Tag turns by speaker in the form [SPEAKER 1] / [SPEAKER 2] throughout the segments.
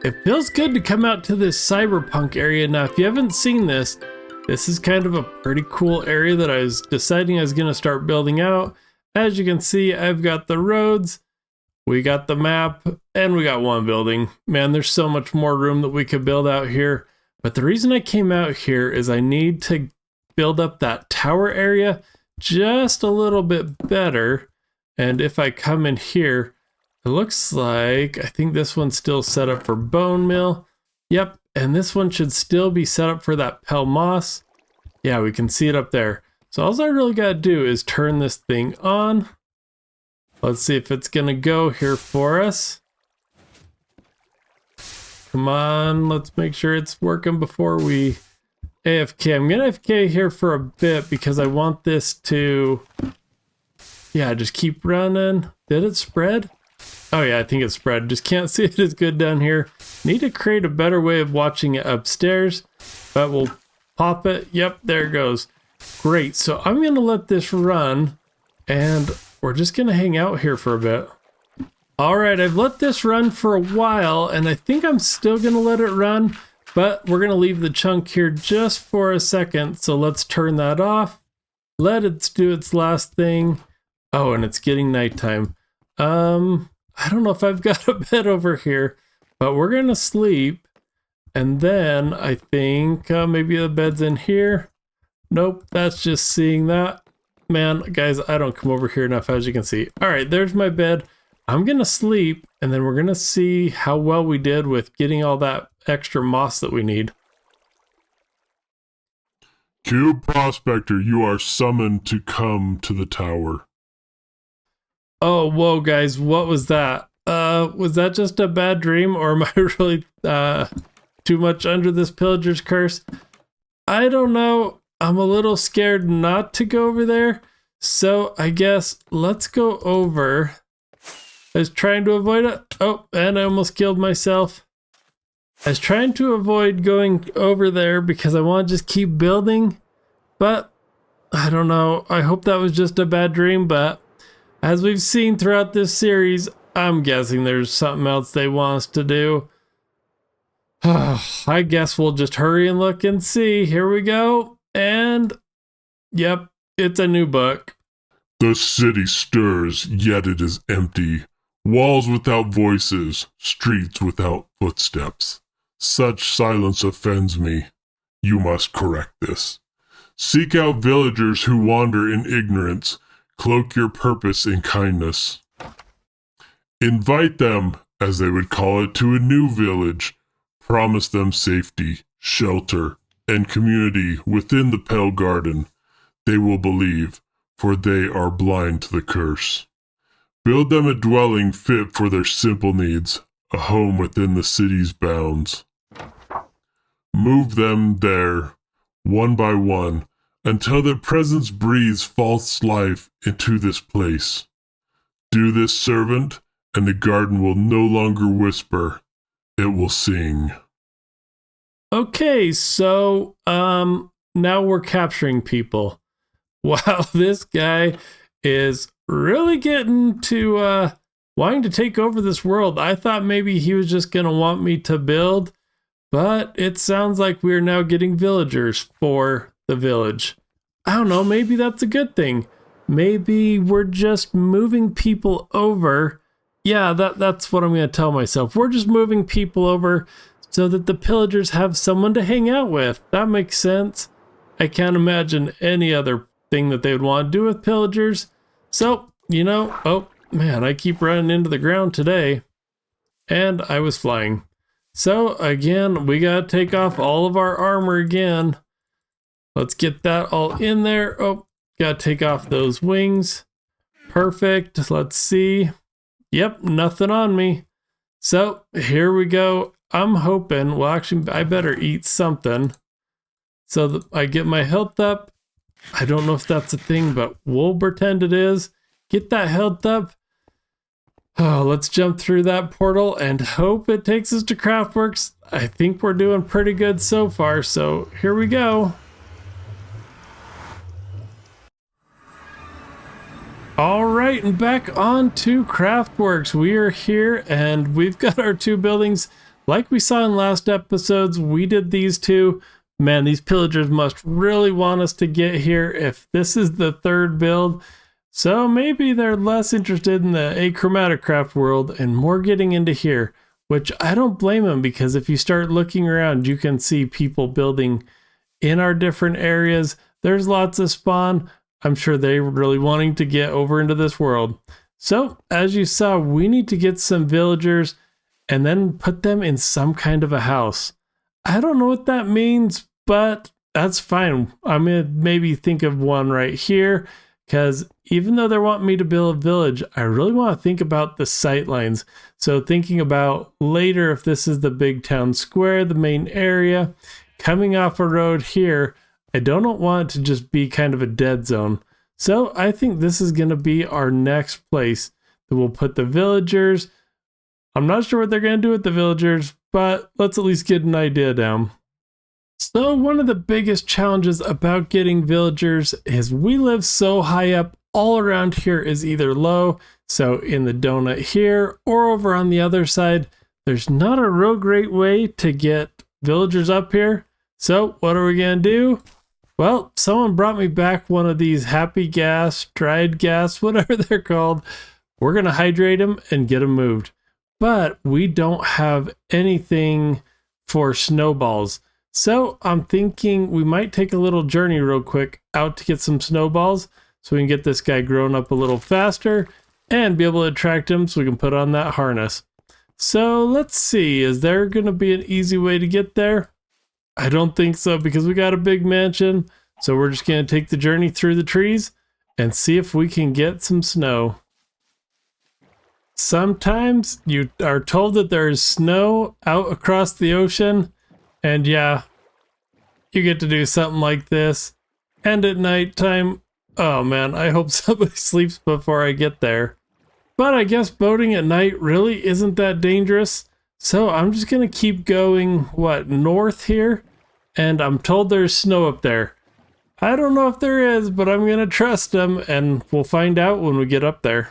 [SPEAKER 1] it feels good to come out to this cyberpunk area. Now, if you haven't seen this, this is kind of a pretty cool area that I was deciding I was going to start building out. As you can see, I've got the roads, we got the map, and we got one building. Man, there's so much more room that we could build out here. But the reason I came out here is I need to build up that tower area just a little bit better. And if I come in here, it looks like, I think this one's still set up for bone meal. Yep, and this one should still be set up for that pell moss. Yeah, we can see it up there. So all I really gotta do is turn this thing on. Let's see if it's gonna go here for us. Come on, let's make sure it's working before we AFK. I'm gonna AFK here for a bit because I want this to, yeah, just keep running. Did it spread? Oh yeah, I think it's spread. Just can't see it as good down here. Need to create a better way of watching it upstairs, but we'll pop it. Yep, there it goes. Great, so I'm gonna let this run and we're just gonna hang out here for a bit. All right, I've let this run for a while and I think I'm still gonna let it run, but we're gonna leave the chunk here just for a second. So let's turn that off. Let it do its last thing. Oh, and it's getting nighttime. I don't know if I've got a bed over here, but we're gonna sleep. And then I think maybe the bed's in here. Nope, that's just seeing that. Man, guys, I don't come over here enough, as you can see. All right, there's my bed. I'm gonna sleep, and then we're gonna see how well we did with getting all that extra moss that we need.
[SPEAKER 2] Cube Prospector, you are summoned to come to the tower.
[SPEAKER 1] Oh, whoa, guys, what was that? Was that just a bad dream, or am I really too much under this pillager's curse? I don't know. I'm a little scared not to go over there, so I guess let's go over. I was trying to avoid it. Oh, and I almost killed myself. I was trying to avoid going over there because I want to just keep building, but I don't know. I hope that was just a bad dream, but as we've seen throughout this series, I'm guessing there's something else they want us to do. I guess we'll just hurry and look and see. Here we go. And, yep, it's a new book.
[SPEAKER 2] The city stirs, yet it is empty. Walls without voices, streets without footsteps. Such silence offends me. You must correct this. Seek out villagers who wander in ignorance. Cloak your purpose in kindness. Invite them, as they would call it, to a new village. Promise them safety, shelter, and community within the Pale Garden. They will believe, for they are blind to the curse. Build them a dwelling fit for their simple needs, a home within the city's bounds. Move them there, one by one, until their presence breathes false life into this place. Do this, servant, and the garden will no longer whisper, it will sing.
[SPEAKER 1] Okay, so now we're capturing people. Wow, this guy is really getting to wanting to take over this world. I thought maybe he was just gonna want me to build, but it sounds like we're now getting villagers for the village. I don't know, maybe that's a good thing. Maybe we're just moving people over. Yeah, that's what I'm gonna tell myself. We're just moving people over so that the pillagers have someone to hang out with. That makes sense. I can't imagine any other thing that they would want to do with pillagers. So, you know, oh man, I keep running into the ground today. And I was flying. So again, we gotta take off all of our armor again. Let's get that all in there. Oh, gotta take off those wings. Perfect, let's see. Yep, nothing on me. So here we go. I'm hoping, well actually I better eat something so that I get my health up. I don't know if that's a thing, but we'll pretend it is. Get that health up. Oh, let's jump through that portal and hope it takes us to Craftworks. I think we're doing pretty good so far, so here we go. All right, and back on to Craftworks. We are here and we've got our two buildings. Like we saw in last episodes, we did these two. Man, these pillagers must really want us to get here if this is the third build. So maybe they're less interested in the achromatic craft world and more getting into here, which I don't blame them, because if you start looking around, you can see people building in our different areas. There's lots of spawn. I'm sure they're really wanting to get over into this world. So as you saw, we need to get some villagers and then put them in some kind of a house. I don't know what that means, but that's fine. I'm going to maybe think of one right here, because even though they want me to build a village, I really want to think about the sight lines. So thinking about later, if this is the big town square, the main area, coming off a road here, I don't want it to just be kind of a dead zone. So I think this is going to be our next place that we'll put the villagers. I'm not sure what they're going to do with the villagers, but let's at least get an idea down. So one of the biggest challenges about getting villagers is we live so high up. All around here is either low, so in the donut here, or over on the other side. There's not a real great way to get villagers up here. So what are we going to do? Well, someone brought me back one of these happy gas, dried gas, whatever they're called. We're going to hydrate them and get them moved. But we don't have anything for snowballs. So I'm thinking we might take a little journey real quick out to get some snowballs so we can get this guy grown up a little faster and be able to attract him so we can put on that harness. So let's see, is there going to be an easy way to get there? I don't think so, because we got a big mansion. So we're just going to take the journey through the trees and see if we can get some snow. Sometimes you are told that there is snow out across the ocean, and yeah, you get to do something like this. And at nighttime, oh man, I hope somebody sleeps before I get there. But I guess boating at night really isn't that dangerous. So I'm just going to keep going, north here? And I'm told there's snow up there. I don't know if there is, but I'm going to trust them, and we'll find out when we get up there.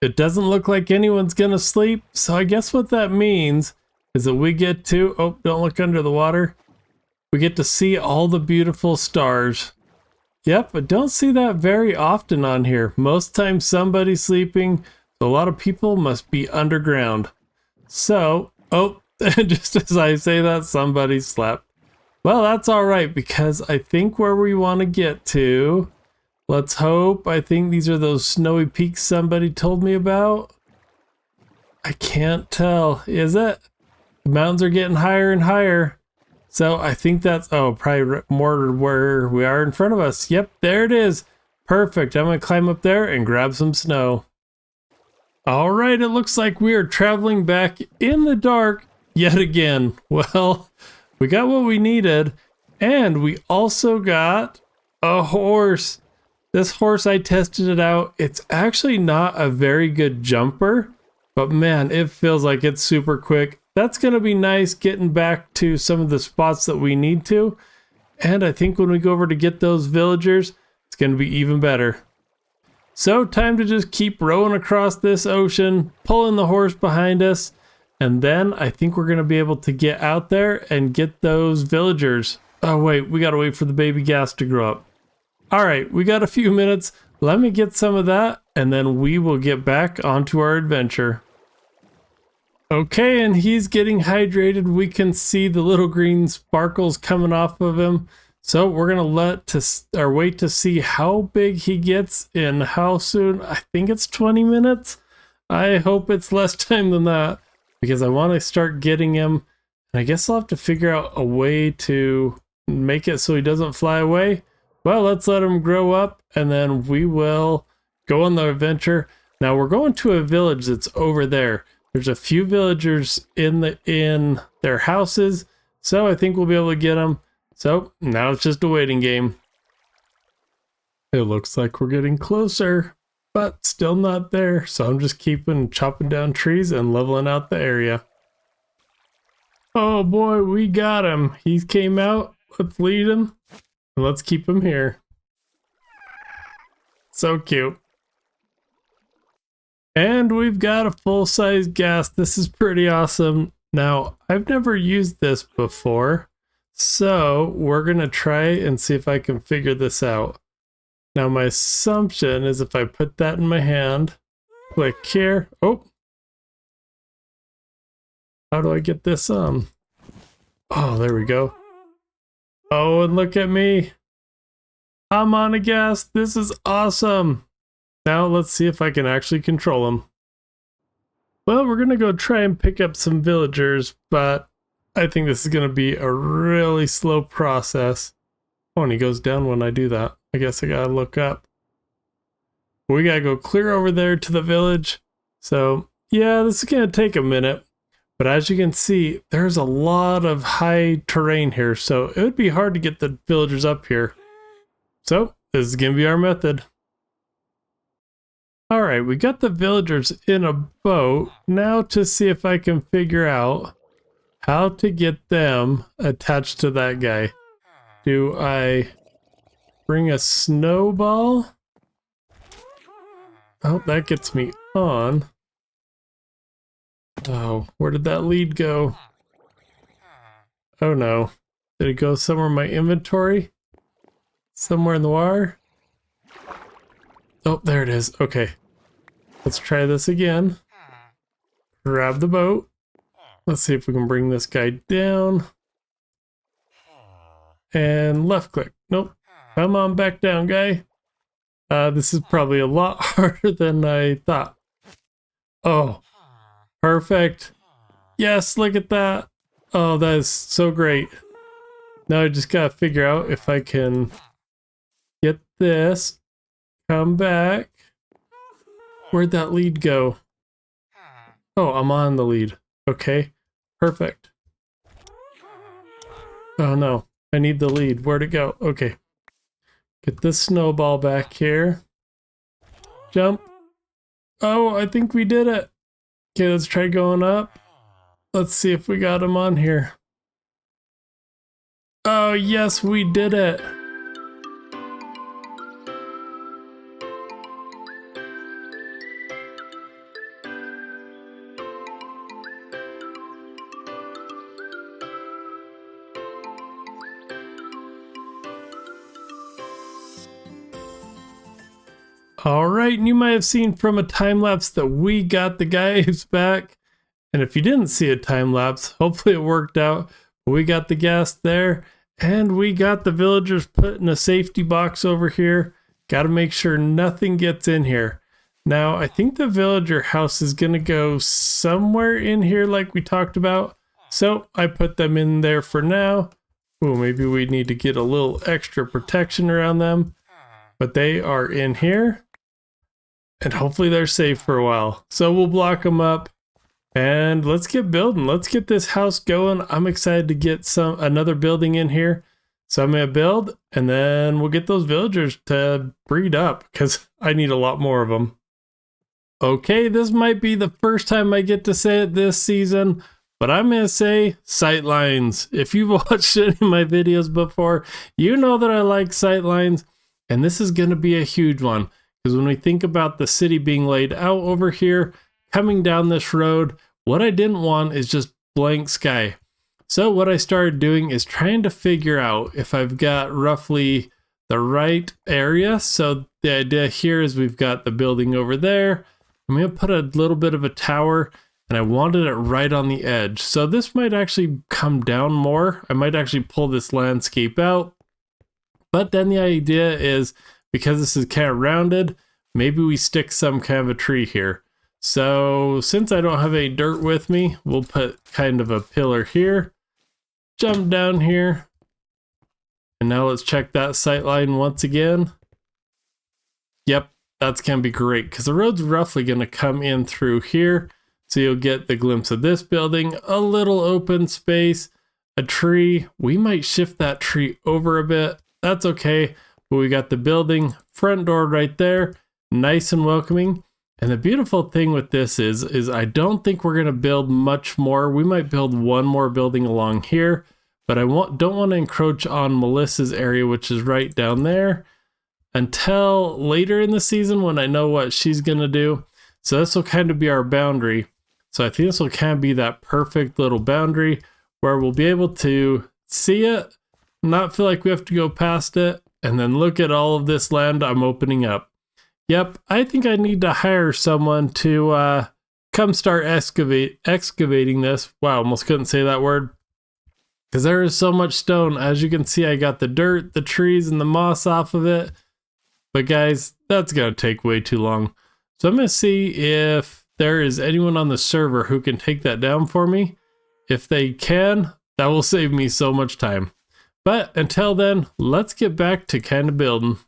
[SPEAKER 1] It doesn't look like anyone's going to sleep, so I guess what that means is that we get to, oh, don't look under the water. We get to see all the beautiful stars. Yep, I don't see that very often on here. Most times somebody's sleeping, so a lot of people must be underground. So, oh, just as I say that, somebody slept. Well, that's all right, because I think where we want to get to, let's hope, I think these are those snowy peaks somebody told me about. I can't tell, is it? The mountains are getting higher and higher. So I think that's, oh, probably more where we are in front of us. Yep, there it is. Perfect. I'm going to climb up there and grab some snow. All right, it looks like we are traveling back in the dark yet again. Well, we got what we needed, and we also got a horse. This horse, I tested it out. It's actually not a very good jumper, but man, it feels like it's super quick. That's going to be nice getting back to some of the spots that we need to. And I think when we go over to get those villagers, it's going to be even better. So time to just keep rowing across this ocean, pulling the horse behind us. And then I think we're going to be able to get out there and get those villagers. Oh wait, we got to wait for the baby ghast to grow up. All right, we got a few minutes. Let me get some of that, and then we will get back onto our adventure. Okay, and he's getting hydrated. We can see the little green sparkles coming off of him. So we're going to wait to see how big he gets and how soon. I think it's 20 minutes. I hope it's less time than that, because I want to start getting him. And I guess I'll have to figure out a way to make it so he doesn't fly away. Well, let's let him grow up, and then we will go on the adventure. Now we're going to a village that's over there. There's a few villagers in their houses, so I think we'll be able to get them. So now it's just a waiting game. It looks like we're getting closer, but still not there. So I'm just chopping down trees and leveling out the area. Oh boy, we got him. He came out. Let's lead him. And let's keep him here. So cute. And we've got a full-size ghast. This is pretty awesome. Now, I've never used this before, so we're going to try and see if I can figure this out. Now, my assumption is if I put that in my hand, click here. Oh, how do I get this on? Oh, there we go. Oh, and look at me. I'm on a ghast. This is awesome. Now let's see if I can actually control them. Well, we're going to go try and pick up some villagers, but I think this is going to be a really slow process. Oh, and he goes down when I do that. I guess I got to look up. We got to go clear over there to the village. So, yeah, this is going to take a minute. But as you can see, there's a lot of high terrain here, so it would be hard to get the villagers up here. So, this is going to be our method. Alright, we got the villagers in a boat. Now to see if I can figure out how to get them attached to that guy. Do I bring a snowball? Oh, that gets me on. Oh, where did that lead go? Oh no. Did it go somewhere in my inventory? Somewhere in the water? Oh, there it is. Okay. Let's try this again. Grab the boat. Let's see if we can bring this guy down. And left click. Nope. Come on back down, guy. This is probably a lot harder than I thought. Oh, perfect. Yes, look at that. Oh, that is so great. Now I just gotta figure out if I can get this. Come back. Where'd that lead go? Oh, I'm on the lead. Okay, perfect. Oh no, I need the lead. Where'd it go? Okay. Get this snowball back here. Jump. Oh, I think we did it. Okay, let's try going up. Let's see if we got him on here. Oh, yes, we did it. Alright, and you might have seen from a time lapse that we got the guys back. And if you didn't see a time lapse, hopefully it worked out. We got the ghast there, and we got the villagers put in a safety box over here. Got to make sure nothing gets in here. Now, I think the villager house is going to go somewhere in here like we talked about. So I put them in there for now. Oh, maybe we need to get a little extra protection around them. But they are in here. And hopefully they're safe for a while. So we'll block them up. And let's get building. Let's get this house going. I'm excited to get another building in here. So I'm going to build. And then we'll get those villagers to breed up. Because I need a lot more of them. Okay, this might be the first time I get to say it this season. But I'm going to say sightlines. If you've watched any of my videos before, you know that I like sightlines. And this is going to be a huge one. Because when we think about the city being laid out over here, coming down this road, what I didn't want is just blank sky. So what I started doing is trying to figure out if I've got roughly the right area. So the idea here is we've got the building over there. I'm going to put a little bit of a tower, and I wanted it right on the edge. So this might actually come down more. I might actually pull this landscape out. But then the idea is, because this is kind of rounded, maybe we stick some kind of a tree here. So since I don't have any dirt with me, we'll put kind of a pillar here. Jump down here. And now let's check that sight line once again. Yep, that's going to be great because the road's roughly going to come in through here. So you'll get the glimpse of this building, a little open space, a tree. We might shift that tree over a bit. That's okay. But we got the building, front door right there, nice and welcoming. And the beautiful thing with this is I don't think we're going to build much more. We might build one more building along here, but I don't want to encroach on Melissa's area, which is right down there, until later in the season when I know what she's going to do. So this will kind of be our boundary. So I think this will kind of be that perfect little boundary where we'll be able to see it, not feel like we have to go past it, and then look at all of this land I'm opening up. Yep, I think I need to hire someone to come start excavating this. Wow, almost couldn't say that word. Because there is so much stone. As you can see, I got the dirt, the trees, and the moss off of it. But guys, that's going to take way too long. So I'm going to see if there is anyone on the server who can take that down for me. If they can, that will save me so much time. But until then, let's get back to kind of building.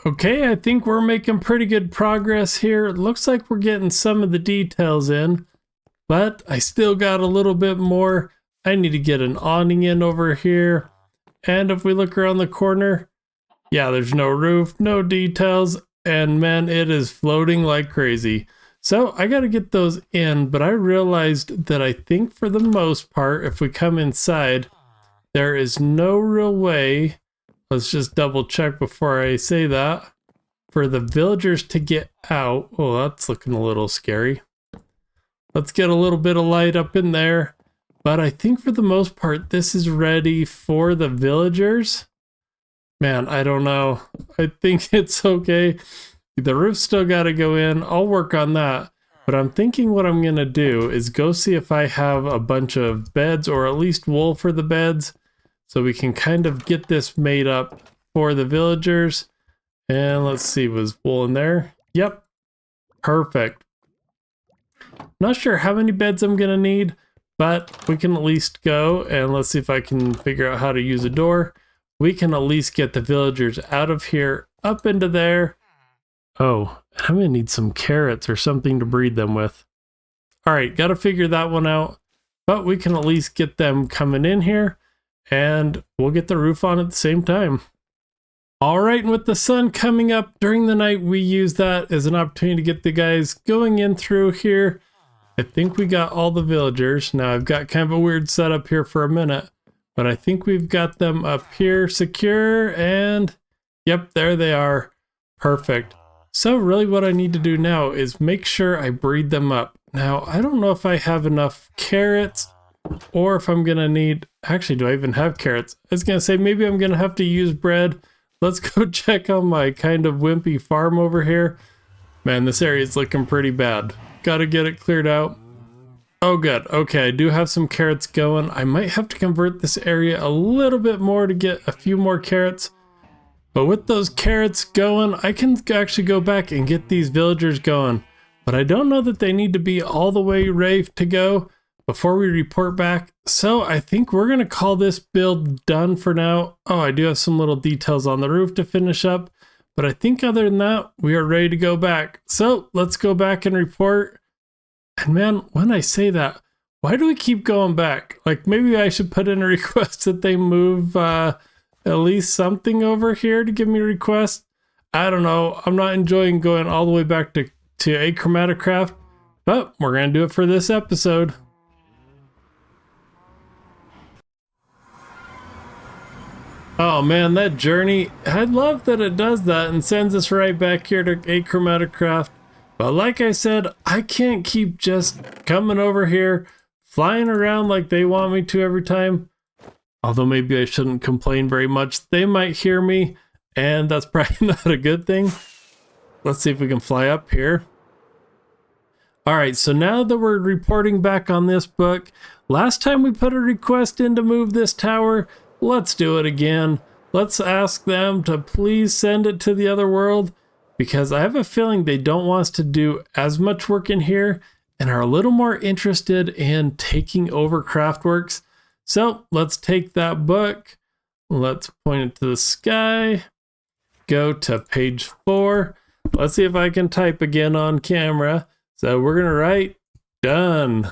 [SPEAKER 1] Okay, I think we're making pretty good progress here. It looks like we're getting some of the details in, but I still got a little bit more. I need to get an awning in over here. And if we look around the corner, yeah, there's no roof, no details, and man, it is floating like crazy. So I got to get those in, but I realized that I think for the most part, if we come inside, there is no real way. Let's just double check before I say that. For the villagers to get out. Oh, that's looking a little scary. Let's get a little bit of light up in there. But I think for the most part, this is ready for the villagers. Man, I don't know. I think it's okay. The roof's still got to go in. I'll work on that. But I'm thinking what I'm going to do is go see if I have a bunch of beds or at least wool for the beds. So we can kind of get this made up for the villagers. And let's see, was wool in there? Yep. Perfect. Not sure how many beds I'm going to need, but we can at least go and let's see if I can figure out how to use a door. We can at least get the villagers out of here, up into there. Oh, I'm going to need some carrots or something to breed them with. All right, got to figure that one out. But we can at least get them coming in here. And we'll get the roof on at the same time. All right, and with the sun coming up during the night, we use that as an opportunity to get the guys going in through here. I think we got all the villagers. Now I've got kind of a weird setup here for a minute, but I think we've got them up here secure and yep, there they are. Perfect. So really what I need to do now is make sure I breed them up. Now, I don't know if I have enough carrots or if I'm gonna need, actually, do I even have carrots? I was gonna say maybe I'm gonna have to use bread. Let's go check on my kind of wimpy farm over here. Man, this area is looking pretty bad. Gotta get it cleared out. Oh good, okay, I do have some carrots going. I might have to convert this area a little bit more to get a few more carrots. But with those carrots going, I can actually go back and get these villagers going. But I don't know that they need to be all the way ready to go before we report back. So I think we're going to call this build done for now. Oh, I do have some little details on the roof to finish up. But I think other than that, we are ready to go back. So let's go back and report. And man, when I say that, why do we keep going back? Like maybe I should put in a request that they move at least something over here to give me a request. I don't know. I'm not enjoying going all the way back to Achromaticraft, but we're going to do it for this episode. Oh man, that journey, I love that it does that and sends us right back here to Achromaticraft. But like I said, I can't keep just coming over here, flying around like they want me to every time. Although maybe I shouldn't complain very much. They might hear me, and that's probably not a good thing. Let's see if we can fly up here. All right, so now that we're reporting back on this book, last time we put a request in to move this tower, let's do it again. Let's ask them to please send it to the other world, because I have a feeling they don't want us to do as much work in here and are a little more interested in taking over Craftworks. So let's take that book. Let's point it to the sky. Go to page 4. Let's see if I can type again on camera. So we're going to write done.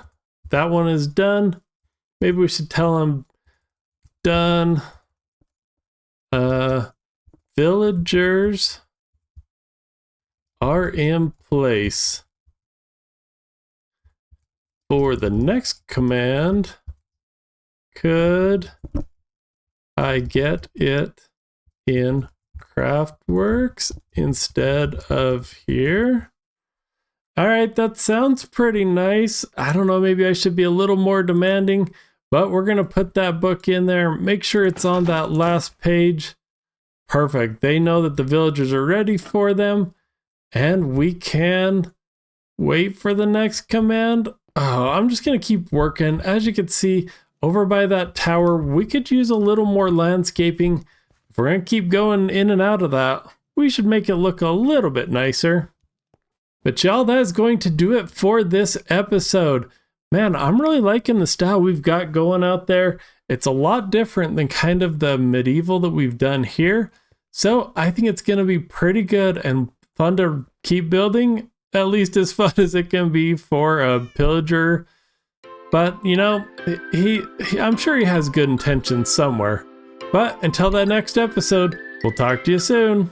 [SPEAKER 1] That one is done. Maybe we should tell them done. Villagers are in place. For the next command, could I get it in Craftworks instead of here? All right, that sounds pretty nice. I don't know, maybe I should be a little more demanding, but we're going to put that book in there. Make sure it's on that last page. Perfect. They know that the villagers are ready for them, and we can wait for the next command. Oh, I'm just going to keep working. As you can see, over by that tower, we could use a little more landscaping. If we're going to keep going in and out of that, we should make it look a little bit nicer. But y'all, that is going to do it for this episode. Man, I'm really liking the style we've got going out there. It's a lot different than kind of the medieval that we've done here. So I think it's going to be pretty good and fun to keep building, at least as fun as it can be for a pillager. But, you know, I'm sure he has good intentions somewhere. But until that next episode, we'll talk to you soon.